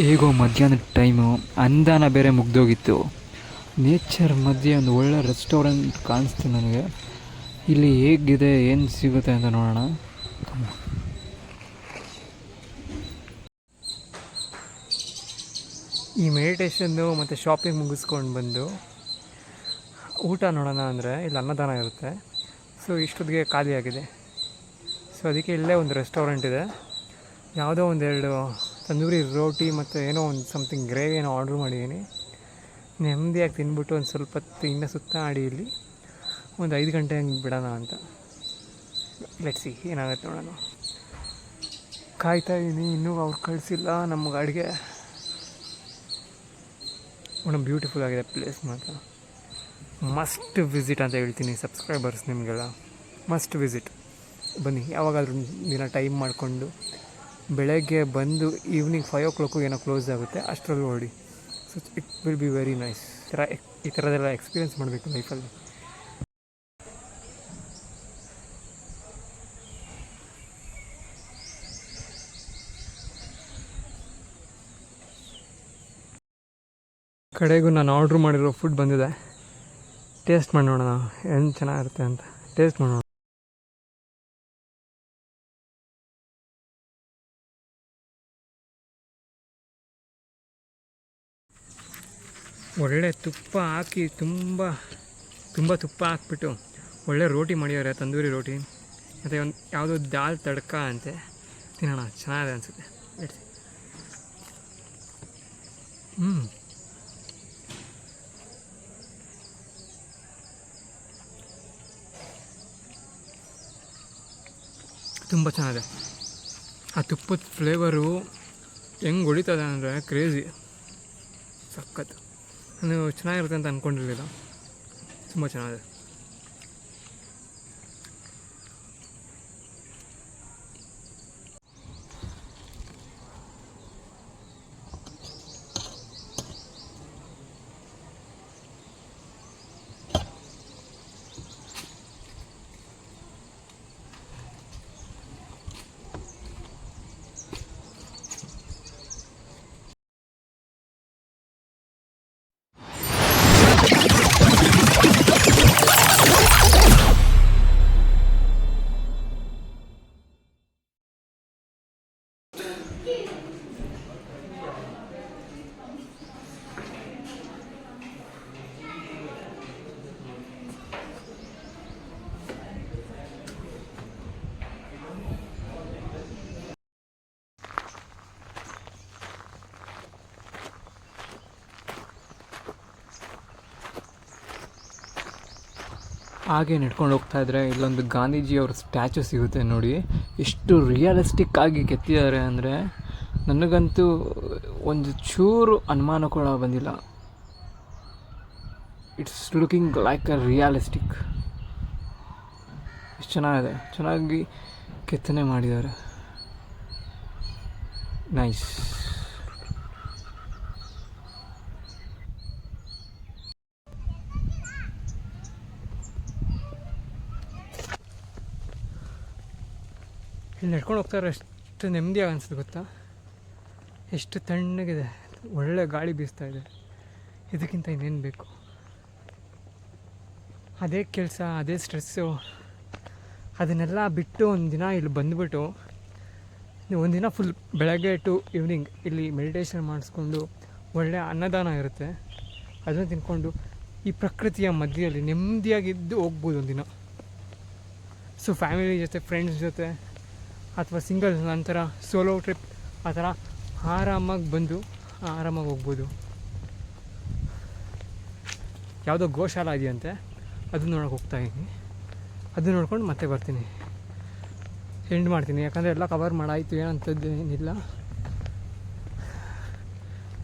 ಹೇಗೋ ಮಧ್ಯಾಹ್ನದ ಟೈಮು ಅಂದಾನ ಬೇರೆ ಮುಗ್ದೋಗಿತ್ತು. ನೇಚರ್ ಮಧ್ಯೆ ಒಂದು ಒಳ್ಳೆ ರೆಸ್ಟೋರೆಂಟ್ ಕಾಣಿಸ್ತು ನನಗೆ. ಇಲ್ಲಿ ಹೇಗಿದೆ ಏನು ಸಿಗುತ್ತೆ ಅಂತ ನೋಡೋಣ. ಈ ಮೆಡಿಟೇಷನ್ನು ಮತ್ತು ಶಾಪಿಂಗ್ ಮುಗಿಸ್ಕೊಂಡು ಬಂದು ಊಟ ನೋಡೋಣ ಅಂದರೆ ಇಲ್ಲಿ ಅನ್ನದಾನ ಇರುತ್ತೆ. ಸೊ ಇಷ್ಟೊತ್ತಿಗೆ ಖಾಲಿಯಾಗಿದೆ. ಸೊ ಅದಕ್ಕೆ ಇಲ್ಲೇ ಒಂದು ರೆಸ್ಟೋರೆಂಟ್ ಇದೆ. ಯಾವುದೋ ಒಂದೆರಡು ತಂದೂರಿ ರೋಟಿ ಮತ್ತು ಏನೋ ಒಂದು ಸಮಥಿಂಗ್ ಗ್ರೇವಿ ಏನೋ ಆರ್ಡ್ರ್ ಮಾಡಿದ್ದೀನಿ. ನೆಮ್ಮದಿಯಾಗಿ ತಿಂದ್ಬಿಟ್ಟು ಒಂದು ಸ್ವಲ್ಪ ಹೊತ್ತು ಇನ್ನೂ ಸುತ್ತಾಡಿ ಇಲ್ಲಿ ಒಂದು 5 ಗಂಟೆ ಹಂಗೆ ಬಿಡೋಣ ಅಂತ. ಲೆಟ್ಸಿ ಏನಾಗುತ್ತೆ ನೋಡೋಣ. ಕಾಯ್ತಾ ಇದ್ದೀನಿ, ಇನ್ನೂ ಅವ್ರು ಕಳಿಸಿಲ್ಲ ನಮ್ಮ ಗಾಡಿಗೆ. ಒಂದು ಬ್ಯೂಟಿಫುಲ್ ಆಗಿದೆ ಪ್ಲೇಸ್ ಮಾತ್ರ. ಮಸ್ಟ್ ವಿಸಿಟ್ ಅಂತ ಹೇಳ್ತೀನಿ ಸಬ್ಸ್ಕ್ರೈಬರ್ಸ್ ನಿಮಗೆಲ್ಲ. Must visit. ಬನ್ನಿ, ಯಾವಾಗಾದ್ರೂ ದಿನ ಟೈಮ್ ಮಾಡಿಕೊಂಡು ಬೆಳಗ್ಗೆ ಬಂದು ಈವ್ನಿಂಗ್ 5 o'clock ಏನೋ ಕ್ಲೋಸ್ ಆಗುತ್ತೆ, ಅಷ್ಟರಲ್ಲಿ ಹೊರಡಿ. So it will be very nice. ಈ ಥರದೆಲ್ಲ ಎಕ್ಸ್ಪೀರಿಯೆನ್ಸ್ ಮಾಡಬೇಕು ಲೈಫಲ್ಲಿ. ಕಡೆಗೂ ನಾನು ಆರ್ಡ್ರ್ ಮಾಡಿರೋ ಫುಡ್ ಬಂದಿದೆ. ಟೇಸ್ಟ್ ಮಾಡಿ ನೋಡೋಣ ಏನು ಚೆನ್ನಾಗಿರುತ್ತೆ ಅಂತ. ಟೇಸ್ಟ್ ಮಾಡೋಣ. ಒಳ್ಳೆ ತುಪ್ಪ ಹಾಕಿ ತುಂಬ ತುಪ್ಪ ಹಾಕ್ಬಿಟ್ಟು ಒಳ್ಳೆ ರೋಟಿ ಮಾಡಿದ್ದಾರೆ, ತಂದೂರಿ ರೋಟಿ. ಮತ್ತು ಒಂದು ಯಾವುದೋ ದಾಲ್ ತಡ್ಕ ಅಂತೆ. ತಿನ್ನೋಣ, ಚೆನ್ನಾಗಿದೆ ಅನಿಸುತ್ತೆ. ತುಂಬ ಚೆನ್ನಾಗಿದೆ. ಆ ತುಪ್ಪದ ಫ್ಲೇವರು ಹೆಂಗೆ ಹೊಡಿತದೆ ಅಂದರೆ ಕ್ರೇಜಿ, ಸಖತ್ತು. ನಾನು ಚೆನ್ನಾಗಿರುತ್ತೆ ಅಂತ ಅಂದ್ಕೊಂಡಿರಲಿಲ್ಲ. ತುಂಬ ಚೆನ್ನಾಗಿದೆ. ಹಾಗೆ ನಡ್ಕೊಂಡು ಹೋಗ್ತಾಯಿದ್ರೆ ಇಲ್ಲೊಂದು ಗಾಂಧೀಜಿಯವ್ರ ಸ್ಟ್ಯಾಚು ಸಿಗುತ್ತೆ ನೋಡಿ. ಎಷ್ಟು ರಿಯಲಿಸ್ಟಿಕ್ ಆಗಿ ಕೆತ್ತಿದ್ದಾರೆ ಅಂದರೆ ನನಗಂತೂ ಒಂದು ಚೂರು ಅನುಮಾನ ಕೂಡ ಬಂದಿಲ್ಲ. It's looking like a realistic. ಎಷ್ಟು ಚೆನ್ನಾಗಿದೆ, ಚೆನ್ನಾಗಿ ಕೆತ್ತನೆ ಮಾಡಿದ್ದಾರೆ. ನೈಸ್. ಇಲ್ಲಿ ನಡ್ಕೊಂಡು ಹೋಗ್ತಾರೆ, ಎಷ್ಟು ನೆಮ್ಮದಿಯಾಗಿ ಅನಿಸುತ್ತೆ ಗೊತ್ತಾ. ಎಷ್ಟು ತಣ್ಣಗಿದೆ, ಒಳ್ಳೆ ಗಾಳಿ ಬೀಸ್ತಾ ಇದೆ. ಇದಕ್ಕಿಂತ ಇನ್ನೇನು ಬೇಕು. ಅದೇ ಕೆಲಸ, ಅದೇ ಸ್ಟ್ರೆಸ್ಸು, ಅದನ್ನೆಲ್ಲ ಬಿಟ್ಟು ಒಂದು ದಿನ ಇಲ್ಲಿ ಬಂದುಬಿಟ್ಟು ಒಂದಿನ ಫುಲ್ ಬೆಳಗ್ಗೆ ಟು ಈವ್ನಿಂಗ್ ಇಲ್ಲಿ ಮೆಡಿಟೇಷನ್ ಮಾಡಿಸ್ಕೊಂಡು ಒಳ್ಳೆಯ ಅನ್ನದಾನ ಇರುತ್ತೆ, ಅದನ್ನು ತಿನ್ಕೊಂಡು ಈ ಪ್ರಕೃತಿಯ ಮಧ್ಯದಲ್ಲಿ ನೆಮ್ಮದಿಯಾಗಿದ್ದು ಹೋಗ್ಬೋದು ಒಂದಿನ. ಸೊ ಫ್ಯಾಮಿಲಿ ಜೊತೆ, ಫ್ರೆಂಡ್ಸ್ ಜೊತೆ ಅಥವಾ ಸಿಂಗಲ್ ನಂತರ ಸೋಲೋ ಟ್ರಿಪ್ ಆ ಥರ ಆರಾಮಾಗಿ ಬಂದು ಆರಾಮಾಗಿ ಹೋಗ್ಬೋದು. ಯಾವುದೋ ಗೋಶಾಲ ಇದೆಯಂತೆ, ಅದನ್ನ ನೋಡೋಕೆ ಹೋಗ್ತಾಯಿದ್ದೀನಿ. ಅದು ನೋಡ್ಕೊಂಡು ಮತ್ತೆ ಬರ್ತೀನಿ, ಎಂಡ್ ಮಾಡ್ತೀನಿ. ಯಾಕಂದರೆ ಎಲ್ಲ ಕವರ್ ಮಾಡಾಯಿತು, ಏನಂಥದ್ದು ಏನಿಲ್ಲ.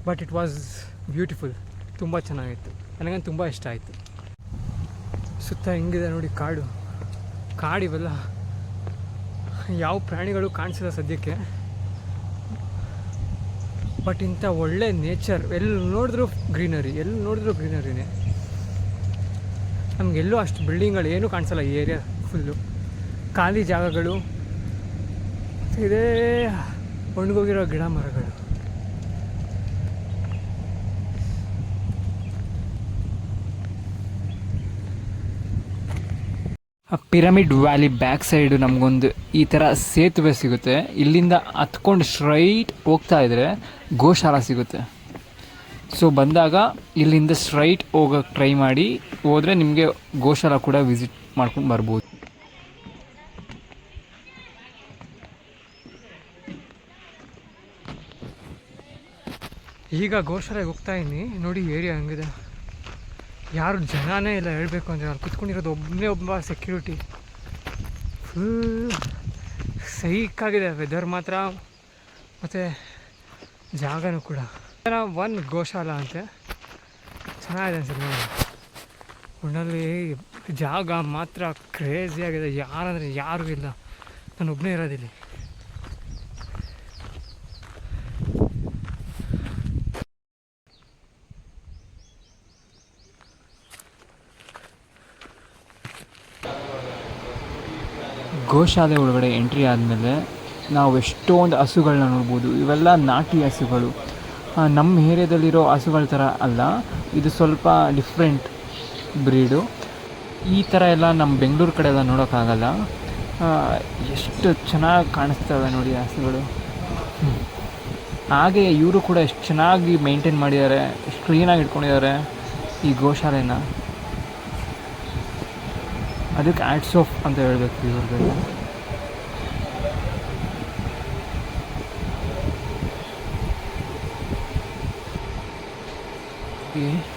But it was beautiful. ತುಂಬ ಚೆನ್ನಾಗಿತ್ತು, ನನಗಂತೂ ತುಂಬ ಇಷ್ಟ ಆಯಿತು. ಸುತ್ತ ಹೆಂಗಿದೆ ನೋಡಿ ಕಾಡು ಇವೆಲ್ಲ. ಯಾವ ಪ್ರಾಣಿಗಳು ಕಾಣಿಸಿಲ್ಲ ಸದ್ಯಕ್ಕೆ. ಬಟ್ ಇಂಥ ಒಳ್ಳೆ ನೇಚರ್, ಎಲ್ಲಿ ನೋಡಿದ್ರೂ ಗ್ರೀನರಿನೇ. ನಮಗೆಲ್ಲೂ ಅಷ್ಟು ಬಿಲ್ಡಿಂಗ್ಗಳು ಏನೂ ಕಾಣಿಸಲ್ಲ. ಈ ಏರಿಯಾ ಫುಲ್ಲು ಖಾಲಿ ಜಾಗಗಳು, ಇದೇ ಒಣಗೋಗಿರೋ ಗಿಡ ಮರಗಳು. ಪಿರಮಿಡ್ ವ್ಯಾಲಿ ಬ್ಯಾಕ್ ಸೈಡು ನಮಗೊಂದು ಈ ಥರ ಸೇತುವೆ ಸಿಗುತ್ತೆ. ಇಲ್ಲಿಂದ ಹತ್ಕೊಂಡು ಸ್ಟ್ರೈಟ್ ಹೋಗ್ತಾ ಇದ್ದರೆ ಗೋಶಾಲ ಸಿಗುತ್ತೆ. ಸೊ ಬಂದಾಗ ಇಲ್ಲಿಂದ ಸ್ಟ್ರೈಟ್ ಹೋಗೋಕ್ಕೆ ಟ್ರೈ ಮಾಡಿ, ಹೋದರೆ ನಿಮಗೆ ಗೋಶಾಲ ಕೂಡ ವಿಸಿಟ್ ಮಾಡ್ಕೊಂಡು ಬರ್ಬೋದು. ಈಗ ಗೋಶಾಲೆಗೆ ಹೋಗ್ತಾ ಇದ್ದೀನಿ. ನೋಡಿ ಏರಿಯಾ ಹಂಗಿದೆ, ಯಾರು ಜನನೇ ಇಲ್ಲ ಹೇಳಬೇಕು ಅಂದರೆ. ಅಲ್ಲಿ ಕುತ್ಕೊಂಡಿರೋದು ಒಬ್ಬ ಸೆಕ್ಯೂರಿಟಿ. ಫುಲ್ ಸೈಕಾಗಿದೆ ವೆದರ್ ಮಾತ್ರ, ಮತ್ತು ಜಾಗನೂ ಕೂಡ. ಒಂದು ಗೋಶಾಲ ಅಂತೆ, ಚೆನ್ನಾಗಿದೆ ಅನ್ಸುತ್ತೆ ನೋಡಿ. ಒಣ್ಣಲ್ಲಿ ಜಾಗ ಮಾತ್ರ ಕ್ರೇಜಿಯಾಗಿದೆ, ಯಾರಂದರೆ ಯಾರೂ ಇಲ್ಲ, ನಾನು ಒಬ್ಬನೇ ಇರೋದಿಲ್ಲಿ. ಗೋಶಾಲೆ ಒಳಗಡೆ ಎಂಟ್ರಿ ಆದಮೇಲೆ ನಾವು ಎಷ್ಟೊಂದು ಹಸುಗಳನ್ನ ನೋಡ್ಬೋದು. ಇವೆಲ್ಲ ನಾಟಿ ಹಸುಗಳು, ನಮ್ಮ ಏರಿಯಾದಲ್ಲಿರೋ ಹಸುಗಳ ಥರ ಅಲ್ಲ, ಇದು ಸ್ವಲ್ಪ ಡಿಫ್ರೆಂಟ್ ಬ್ರೀಡು. ಈ ಥರ ಎಲ್ಲ ನಮ್ಮ ಬೆಂಗಳೂರು ಕಡೆ ಎಲ್ಲ ನೋಡೋಕ್ಕಾಗಲ್ಲ. ಎಷ್ಟು ಚೆನ್ನಾಗಿ ಕಾಣಿಸ್ತವೆ ನೋಡಿ ಹಸುಗಳು. ಹಾಗೆ ಇವರು ಕೂಡ ಎಷ್ಟು ಚೆನ್ನಾಗಿ ಮೇಂಟೈನ್ ಮಾಡಿದ್ದಾರೆ, ಎಷ್ಟು ಕ್ಲೀನಾಗಿ ಇಟ್ಕೊಂಡಿದ್ದಾರೆ ಈ ಗೋಶಾಲೆನ. ಅದಕ್ಕೆ ಆ್ಯಡ್ಸ್ ಆಫ್ ಅಂತ ಹೇಳಬೇಕು ಇವ್ರಿಗೆ.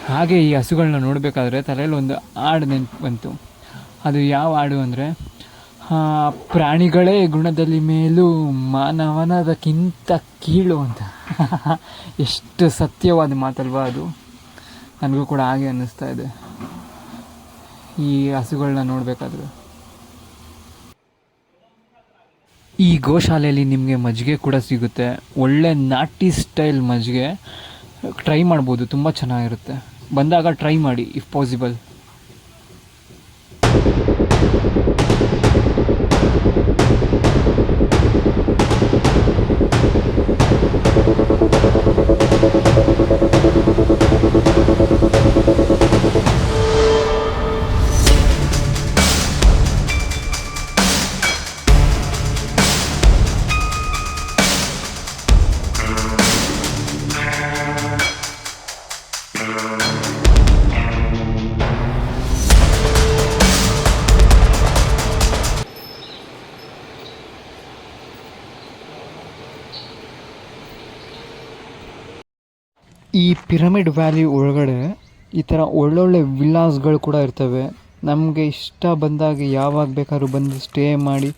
ಹಾಗೆ ಈ ಹಸುಗಳನ್ನ ನೋಡಬೇಕಾದ್ರೆ ತಲೆಯಲ್ಲಿ ಒಂದು ಹಾಡು ನೆನಪು ಬಂತು. ಅದು ಯಾವ ಹಾಡು ಅಂದರೆ, ಪ್ರಾಣಿಗಳೇ ಗುಣದಲ್ಲಿ ಮೇಲೂ ಮಾನವನದಕ್ಕಿಂತ ಕೀಳು ಅಂತ. ಎಷ್ಟು ಸತ್ಯವಾದ ಮಾತಲ್ವಾ ಅದು. ನನಗೂ ಕೂಡ ಹಾಗೆ ಅನ್ನಿಸ್ತಾ ಇದೆ ಈ ಹಸುಗಳನ್ನ ನೋಡಬೇಕಾದ್ರೆ. ಈ ಗೋಶಾಲೆಯಲ್ಲಿ ನಿಮಗೆ ಮಜ್ಜಿಗೆ ಕೂಡ ಸಿಗುತ್ತೆ, ಒಳ್ಳೆ ನಾಟಿ ಸ್ಟೈಲ್ ಮಜ್ಜಿಗೆ. ಟ್ರೈ ಮಾಡ್ಬೋದು, ತುಂಬ ಚೆನ್ನಾಗಿರುತ್ತೆ. ಬಂದಾಗ ಟ್ರೈ ಮಾಡಿ ಇಫ್ ಪಾಸಿಬಲ್. ಈ ಪಿರಮಿಡ್ ವ್ಯಾಲಿ ಒಳಗಡೆ ಈ ಥರ ಒಳ್ಳೊಳ್ಳೆ ವಿಲ್ಲಾಸ್ಗಳು ಕೂಡ ಇರ್ತವೆ. ನಮಗೆ ಇಷ್ಟ ಬಂದಾಗ ಯಾವಾಗ ಬೇಕಾದ್ರೂ ಬಂದು ಸ್ಟೇ ಮಾಡಿ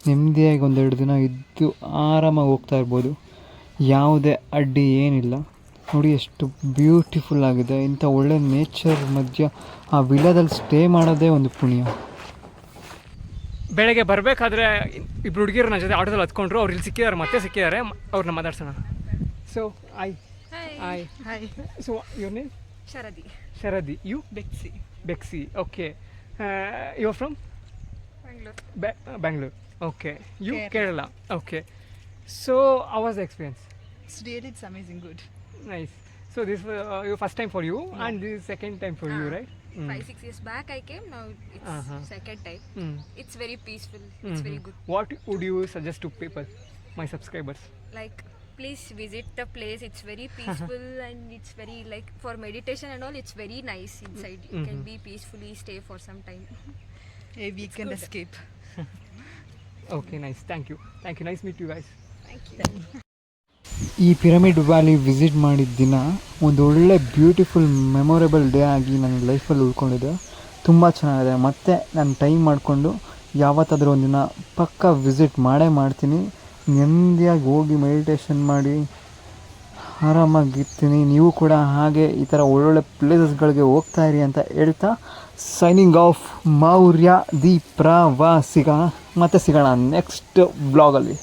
ನೆಮ್ಮದಿಯಾಗಿ 1-2 ದಿನ ಇದ್ದು ಆರಾಮಾಗಿ ಹೋಗ್ತಾ ಇರ್ಬೋದು. ಯಾವುದೇ ಅಡ್ಡಿ ಏನಿಲ್ಲ. ನೋಡಿ ಎಷ್ಟು ಬ್ಯೂಟಿಫುಲ್ ಆಗಿದೆ. ಇಂಥ ಒಳ್ಳೆ ನೇಚರ್ ಮಧ್ಯ ಆ ವಿಲ್ಲಾದಲ್ಲಿ ಸ್ಟೇ ಮಾಡೋದೇ ಒಂದು ಪುಣ್ಯ. ಬೆಳಗ್ಗೆ ಬರಬೇಕಾದ್ರೆ ಇಬ್ಬರು ಹುಡುಗಿರು ನನ್ನ ಜೊತೆ ಆಟೋದಲ್ಲಿ ಹತ್ಕೊಂಡ್ರು. ಅವ್ರು ಇಲ್ಲಿ ಸಿಕ್ಕಿದ್ದಾರೆ, ಮತ್ತೆ ಸಿಕ್ಕಿದ್ದಾರೆ. ಅವ್ರನ್ನ ಮಾತಾಡ್ಸೋಣ. So Hi. So your name? Sharadi. You? Bexi. Okay. You're from? Bangalore. Okay. You? Kerala. Okay. So how was the experience? It's amazing. Good. Nice. So this was your first time for you, and this is second time for you, right? 5-6 years back I came. Now it's second time. It's very peaceful. It's very good. What would you suggest to people, my subscribers? Like, please visit the place. It's very peaceful and it's very, like, for meditation and all, it's very nice inside. You can be peacefully stay for some time. A weekend escape. Okay, nice. Thank you. Nice meet you guys. Thank you. ಈ pyramid valley visit ಮಾಡಿದ ದಿನ ಒಂದು ಒಳ್ಳೆ beautiful memorable day ಆಗಿ ನನ್ನ ಲೈಫಲ್ಲಿ ಉಳ್ಕೊಂಡಿದೆ. ತುಂಬ ಚೆನ್ನಾಗಿದೆ. ಮತ್ತೆ ನಾನು ಟೈಮ್ ಮಾಡಿಕೊಂಡು ಯಾವತ್ತಾದರೂ ಒಂದಿನ ಪಕ್ಕ ವಿಸಿಟ್ ಮಾಡ್ತೀನಿ. ನೆಮ್ಮದಿಯಾಗಿ ಹೋಗಿ ಮೆಡಿಟೇಷನ್ ಮಾಡಿ ಆರಾಮಾಗಿರ್ತೀನಿ. ನೀವು ಕೂಡ ಹಾಗೆ ಈ ಥರ ಒಳ್ಳೊಳ್ಳೆ ಪ್ಲೇಸಸ್ಗಳಿಗೆ ಹೋಗ್ತಾ ಇರಿ ಅಂತ ಹೇಳ್ತಾ ಸೈನಿಂಗ್ ಆಫ್ ಮೌರ್ಯ ದಿ ಪ್ರವಾಸಿಗ. ಮತ್ತೆ ಸಿಗೋಣ ನೆಕ್ಸ್ಟ್ ಬ್ಲಾಗಲ್ಲಿ.